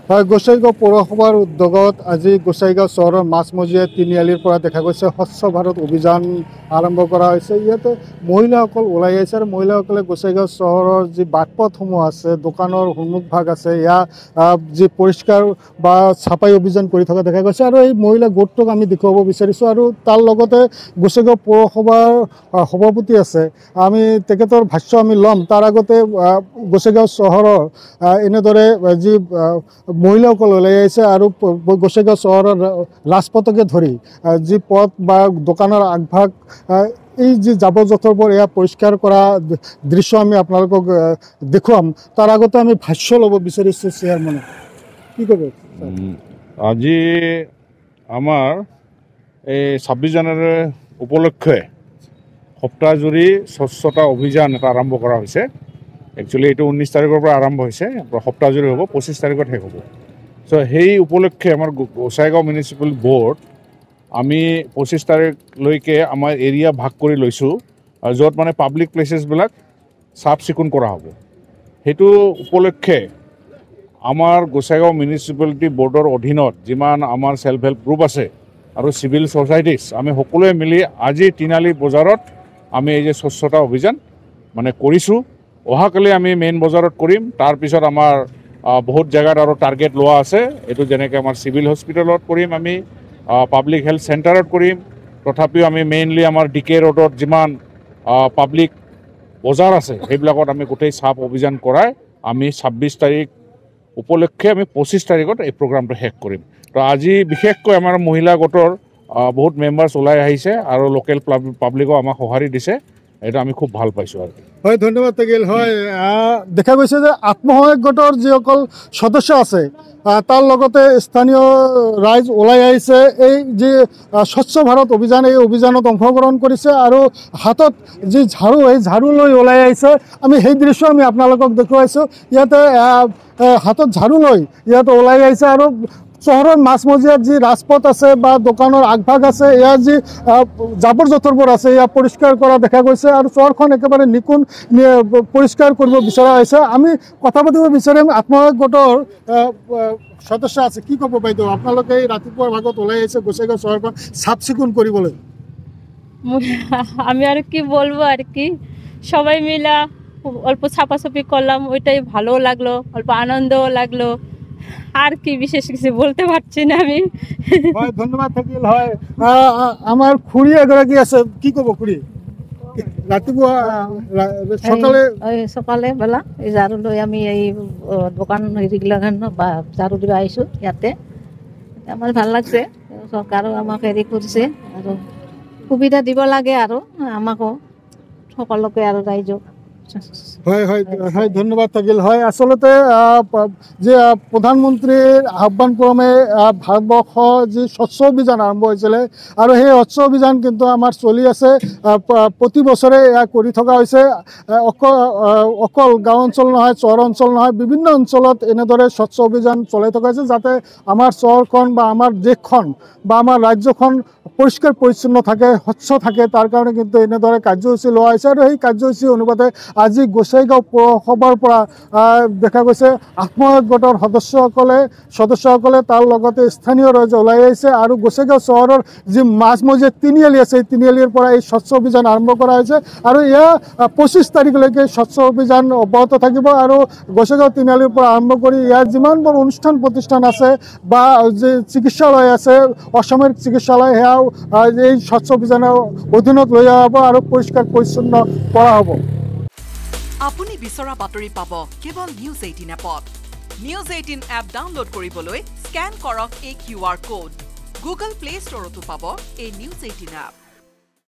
গোসাইগাঁও পৌৰসভাৰ উদ্যোগত আজি গোসাইগাঁও চহৰৰ মাছমজিয়া তিনিআলিৰ পৰা দেখা গৈছে স্বচ্ছ ভাৰত অভিযান আৰম্ভ কৰা হৈছে। ইয়াতে মহিলাসকল ওলাই আহিছে আৰু মহিলাসকলে গোসাইগাঁও চহৰৰ যি বাটপথসমূহ আছে, দোকানৰ সন্মুখ ভাগ আছে, ইয়াৰ যি পৰিষ্কাৰ বা চাফাই অভিযান কৰি থকা দেখা গৈছে। আৰু এই মহিলা গোটটোক আমি দেখুৱাব বিচাৰিছোঁ আৰু তাৰ লগতে গোসাইগাঁও পৌৰসভাৰ সভাপতি আছে, আমি তেখেতৰ ভাষ্য আমি ল'ম। তাৰ আগতে গোসাইগাঁও চহৰৰ এনেদৰে যি মহিলাসকল ওলাই আহিছে আৰু গোসাইগাঁও চহৰৰ ৰাজপথকে ধৰি যি পথ বা দোকানৰ আগভাগ এই যি জাবৰ জোঁথৰবোৰ এয়া পৰিষ্কাৰ কৰা দৃশ্য আমি আপোনালোকক দেখুৱাম। তাৰ আগতে আমি ভাষ্য ল'ব বিচাৰিছোঁ চেয়াৰমেনে, কি ক'ব? আজি আমাৰ এই 26 জানুৱাৰী উপলক্ষে সপ্তাহজুৰি স্বচ্ছতা অভিযান এটা আৰম্ভ কৰা হৈছে। একচুৱেলি এইটো 19 তাৰিখৰ পৰা আৰম্ভ হৈছে, সপ্তাহজুৰি হ'ব, 25 তাৰিখত শেষ হ'ব। চ' সেই উপলক্ষে আমাৰ গোসাইগাঁও মিউনিচিপেল বৰ্ড আমি 25 তাৰিখলৈকে আমাৰ এৰিয়া ভাগ কৰি লৈছোঁ, য'ত মানে পাব্লিক প্লেচেছবিলাক চাফ চিকুণ কৰা হ'ব। সেইটো উপলক্ষে আমাৰ গোসাইগাঁও মিউনিচিপালিটি বৰ্ডৰ অধীনত যিমান আমাৰ ছেল্ফ হেল্প গ্ৰুপ আছে আৰু চিভিল ছ'চাইটিছ, আমি সকলোৱে মিলি আজি তিনিআলি বজাৰত আমি এই যে স্বচ্ছতা অভিযান মানে কৰিছোঁ। অহাকালি আমি মেইন বজাৰত কৰিম, তাৰপিছত আমাৰ বহুত জেগাত আৰু টাৰ্গেট লোৱা আছে। এইটো যেনেকৈ আমাৰ চিভিল হস্পিটেলত কৰিম, আমি পাব্লিক হেল্থ চেণ্টাৰত কৰিম, তথাপিও আমি মেইনলি আমাৰ DK ৰোডত যিমান পাব্লিক বজাৰ আছে সেইবিলাকত আমি গোটেই চাফ অভিযান কৰাই আমি 26 তাৰিখ উপলক্ষে আমি 25 তাৰিখত এই প্ৰগ্ৰামটো শেষ কৰিম। তো আজি বিশেষকৈ আমাৰ মহিলা গোটৰ বহুত মেম্বাৰ্ছ ওলাই আহিছে আৰু লোকেল পাব্লিকো আমাক সঁহাৰি দিছে, এইটো আমি খুব ভাল পাইছোঁ আৰু। হয়, ধন্যবাদ থাকিল। হয়, দেখা গৈছে যে আত্মসহায়ক গোটৰ যিসকল সদস্য আছে তাৰ লগতে স্থানীয় ৰাইজ ওলাই আহিছে, এই যি স্বচ্ছ ভাৰত অভিযান এই অভিযানত অংশগ্ৰহণ কৰিছে আৰু হাতত যি ঝাৰু এই ঝাৰু লৈ ওলাই আহিছে। আমি সেই দৃশ্য আমি আপোনালোকক দেখুৱাইছোঁ। ইয়াতে হাতত ঝাৰু লৈ ইয়াতে ওলাই আহিছে আৰু চহৰৰ মাছমজিয়াত যি ৰাজপথ আছে বা দোকানৰ আগভাগ আছে, ইয়াৰ যি জাবৰ জোঁথৰবোৰ আছে এয়া পৰিষ্কাৰ কৰা দেখা গৈছে আৰু চহৰখন একেবাৰে নিকুণ পৰিষ্কাৰ কৰিব বিচৰা হৈছে। আমি কথা পাতিব বিচাৰিম আত্মসহায়ক গোটৰ সদস্য আছে, কি ক'ব বাইদেউ? আপোনালোকে এই ৰাতিপুৱাৰ ভাগত ওলাই আহিছে গোসাইগাঁও চহৰখন চাফ চিকুণ কৰিবলৈ। আমি আর কি বলবো, আর কি সবাই মিলা অল্প ছাপাছাপি করলাম, ওইটাই ভালো লাগলো, অল্প আনন্দও লাগলো। আর কি বিশেষ কিছু বলতে পারছি না আমি। হয়, ধন্যবাদ থাকিল। হয়, আমার খুড়ী এগৰাকী আছে, কি ক'ব খুড়ী? ৰাতিপুৱা সকালে বেলা এই ঝাৰু লৈ আমি এই দোকান হেৰিগিলাক বা ঝাৰু দিব আহিছোঁ ইয়াতে। আমাৰ ভাল লাগছে, চৰকাৰেও আমাক হেৰি কৰিছে আৰু সুবিধা দিব লাগে আৰু আমাকো সকলোকে আৰু ৰাইজক। হয় হয় হয়, ধন্যবাদ থাকিল। হয়, আচলতে যে প্ৰধানমন্ত্ৰীৰ আহ্বান ক্ৰমে ভাৰতবৰ্ষ যি স্বচ্ছ অভিযান আৰম্ভ হৈছিলে আৰু সেই স্বচ্ছ অভিযান কিন্তু আমাৰ চলি আছে, প্ৰতি বছৰে এয়া কৰি থকা হৈছে। অকল গাঁও অঞ্চল নহয়, চহৰ অঞ্চল নহয়, বিভিন্ন অঞ্চলত এনেদৰে স্বচ্ছ অভিযান চলাই থকা হৈছে, যাতে আমাৰ চহৰখন বা আমাৰ দেশখন বা আমাৰ ৰাজ্যখন পৰিষ্কাৰ পৰিচ্ছন্ন থাকে, স্বচ্ছ থাকে। তাৰ কাৰণে কিন্তু এনেদৰে কাৰ্যসূচী লোৱা হৈছে আৰু সেই কাৰ্যসূচী অনুপাতে আজি গোসাইগাঁও পৌৰসভাৰ পৰা দেখা গৈছে আত্মসহায়ক গোটৰ সদস্যসকলে তাৰ লগতে স্থানীয় ৰাইজ ওলাই আহিছে আৰু গোসাইগাঁও চহৰৰ যি মাছমজিয়া তিনিআলি আছে এই তিনিআলিৰ পৰা এই স্বচ্ছ অভিযান আৰম্ভ কৰা হৈছে আৰু এয়া 25 তাৰিখলৈকে স্বচ্ছ অভিযান অব্যাহত থাকিব। আৰু গোসাইগাঁও তিনিআলিৰ পৰা আৰম্ভ কৰি ইয়াৰ যিমানবোৰ অনুষ্ঠান প্ৰতিষ্ঠান আছে বা যি চিকিৎসালয় আছে, অসামৰিক চিকিৎসালয়, সেয়াও এই স্বচ্ছ অভিযানৰ অধীনত লৈ অহা হ'ব আৰু পৰিষ্কাৰ পৰিচ্ছন্ন কৰা হ'ব। আপুনি বিচৰা বাতৰি পাব কেৱল নিউজ 18 এপত। নিউজ 18 এপ ডাউনলোড কৰিবলৈ স্কেন কৰক এই QR কোড। গুগল প্লে ষ্টৰতো পাব এই নিউজ 18 এপ।